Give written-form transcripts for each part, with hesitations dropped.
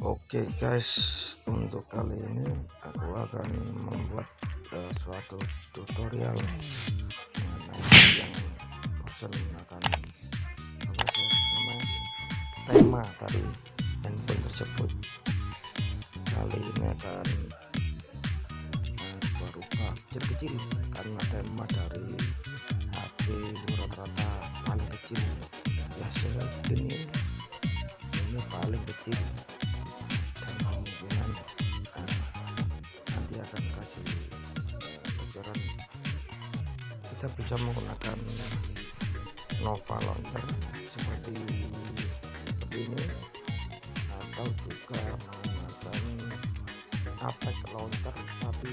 Oke guys, untuk kali ini aku akan membuat suatu tutorial mengenai yang bosan akan apa sih namanya tema dari handphone tersebut. Kali ini akan berubah kecil-kecil karena tema dari HP rata-rata paling kecil. Biasanya ini paling kecil. Nanti akan kasih bocoran. Kita bisa menggunakan Nova Launcher seperti ini, atau juga menggunakan Aplik Launcher, tapi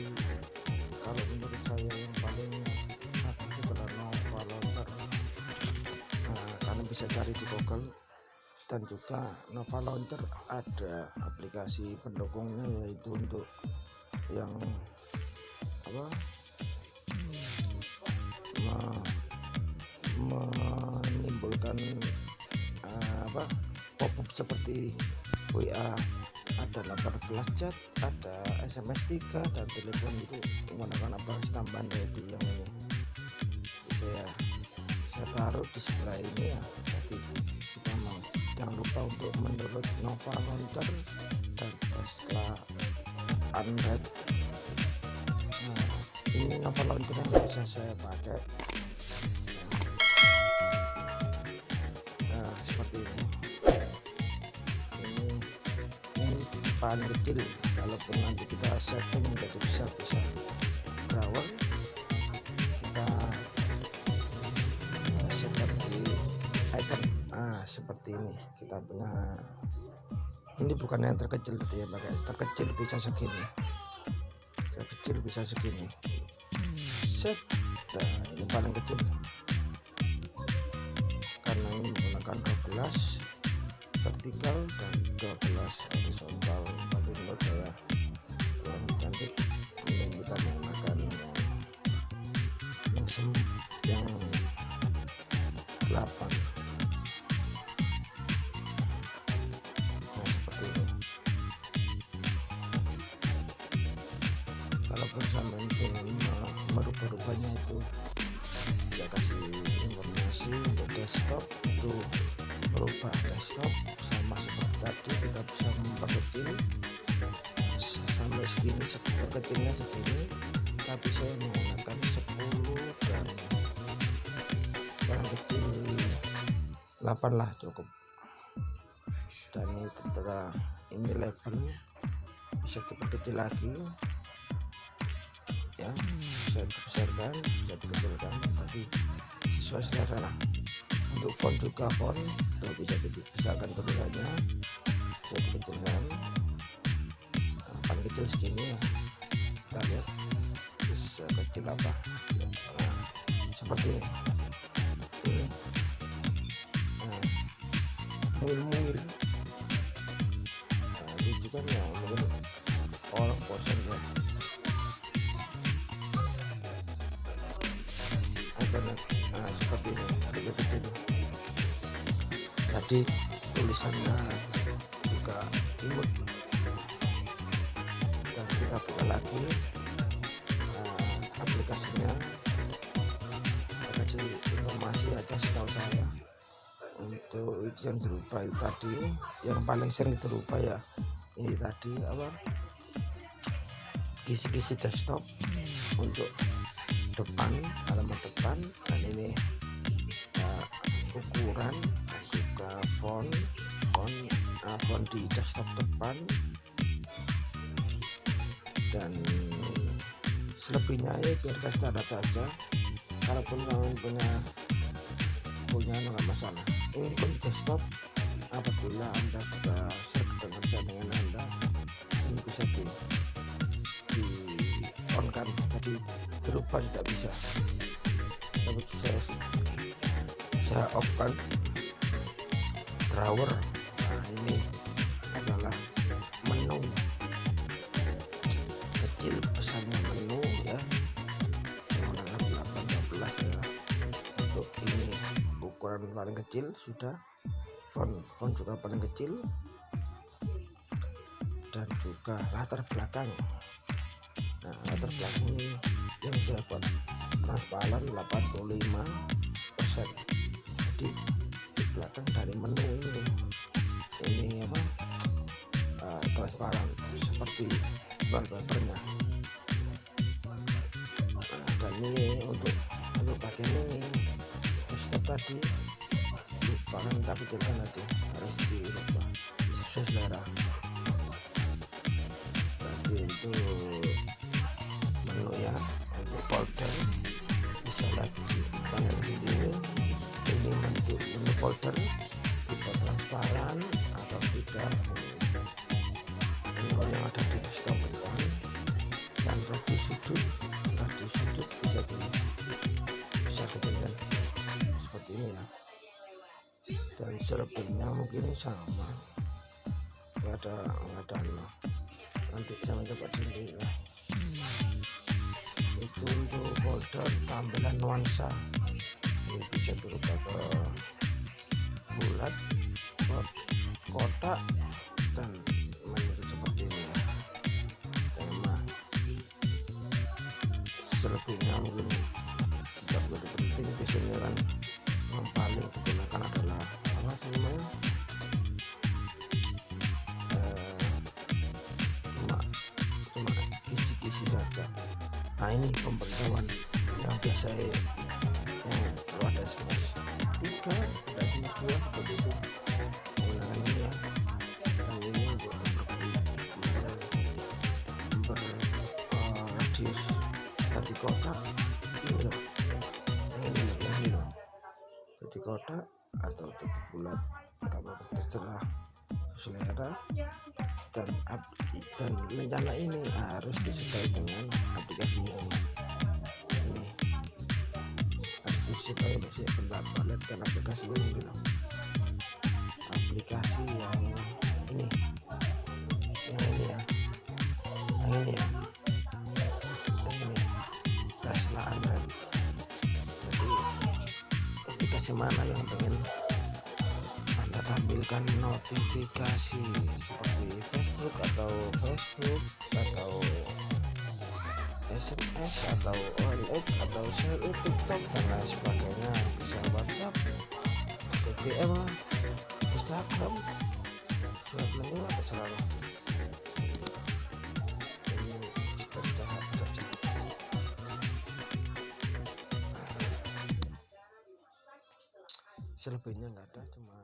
kalau menurut saya yang paling bagus adalah Nova Launcher. Kalian bisa cari di Google, dan juga Nova Launcher ada aplikasi pendukungnya, yaitu untuk yang menimbulkan pop-up seperti WA, ada 18 chat, ada SMS 3, dan telepon itu menggunakan aplikasi tambahan dari yang ini. Saya taruh di sebelah ini ya. Jadi kita jangan lupa untuk mendownload Nova Launcher dan setelah Android. Ini Nova Launcher yang bisa saya pakai. Seperti ini. Ini paling kecil. Kalaupun nanti kita setting menjadi besar, bisa drawer, kita seperti icon. Seperti ini kita punya. Ini bukan yang terkecil, ya pakai terkecil bisa segini. Terkecil bisa segini. Set. Ini paling kecil karena ini menggunakan 12 vertikal dan 12 horizontal. Tapi menurut saya kurang cantik. Ini kita menggunakan yang 8. Seperti ini. Kalaupun sampai ingin merubah-rubahnya, itu saya kasih informasi untuk desktop. Itu merubah desktop sama seperti tadi, kita bisa memperkecil sampai segini, kecilnya segini, tapi saya menggunakan 10 dan yang kecil 8 lah cukup. Dan ini label bisa diperkecil lagi ya, bisa dibesarkan, bisa dikecilkan, tapi sesuai selera lah. Untuk font juga bisa dibesarkan tulisannya, bisa dikecilkan. Paling kecil segini ya, kita lihat bisa kecil apa. Seperti ini. Mungil lucu kan ya, mungkin orang bosan ya. Seperti ini kecil-kecil. Jadi tulisannya juga imut. Dan kita buka lagi aplikasinya. Kasih informasi aja setahu saya. Untuk itu yang berubah tadi, yang paling sering berubah ya ini tadi kisi-kisi desktop untuk depan, halaman depan, dan ini ukuran dan juga font di desktop depan. Dan selebihnya ya biarkan standar saja. Kalaupun kalian punya nggak masalah. Ini pun desktop, apabila Anda sudah sering dengan jaringan Anda, ini bisa di on kan, jadi berubah tidak bisa. Tapi saya off kan drawer. Ini adalah menu kecil, besarnya menu ya, menggunakan 12 ya. Untuk ini ukuran paling kecil sudah, font juga paling kecil. dan juga latar belakang. Nah, latar belakang ini yang saya buat transparan 85%. Jadi di belakang dari menu ini apa, transparan seperti wallpapernya. Nah, dan ini untuk bagian ini step tadi bukan tapi kecilkan tadi harus dirubah sesuai selera. Jadi itu menu ya, untuk folder bisa lihat panel video ini menu folder kita transparan atau tidak. Kalau yang ada di desktop depan dan di sudut bisa kecilkan seperti ini ya. Dan selebihnya mungkin sama, nggak ada nanti saya coba dulu lah. Itu untuk folder tampilan nuansa, ini bisa berubah ke bulat, kotak, dan menjadi seperti ini ya. Tema selebihnya mungkin tidak begitu penting. Biasanya kan yang paling digunakan adalah apa sih namanya, cuma kisi-kisi saja. Nah, ini pemberitahuan yang biasa yang luar dari 3 dan 2 seperti itu menggunakan ini ya. Dan ini untuk radius tadi kotak ini loh, ini loh, jadi kotak atau titik bulat, kamu terserah selera. Dan rencana ini harus disertai dengan aplikasi ini harus disertai masih pendapat. Lihat kan aplikasi ini dulu, aplikasi yang ini ya, ini Salah. Jadi aplikasi mana yang pengen Anda tampilkan notifikasi seperti Facebook atau SMS atau OLX atau share TikTok dan lain sebagainya. Bisa WhatsApp, BBM, Instagram, buat menu atau selalu ini bertahap saja. Selebihnya nggak ada, cuma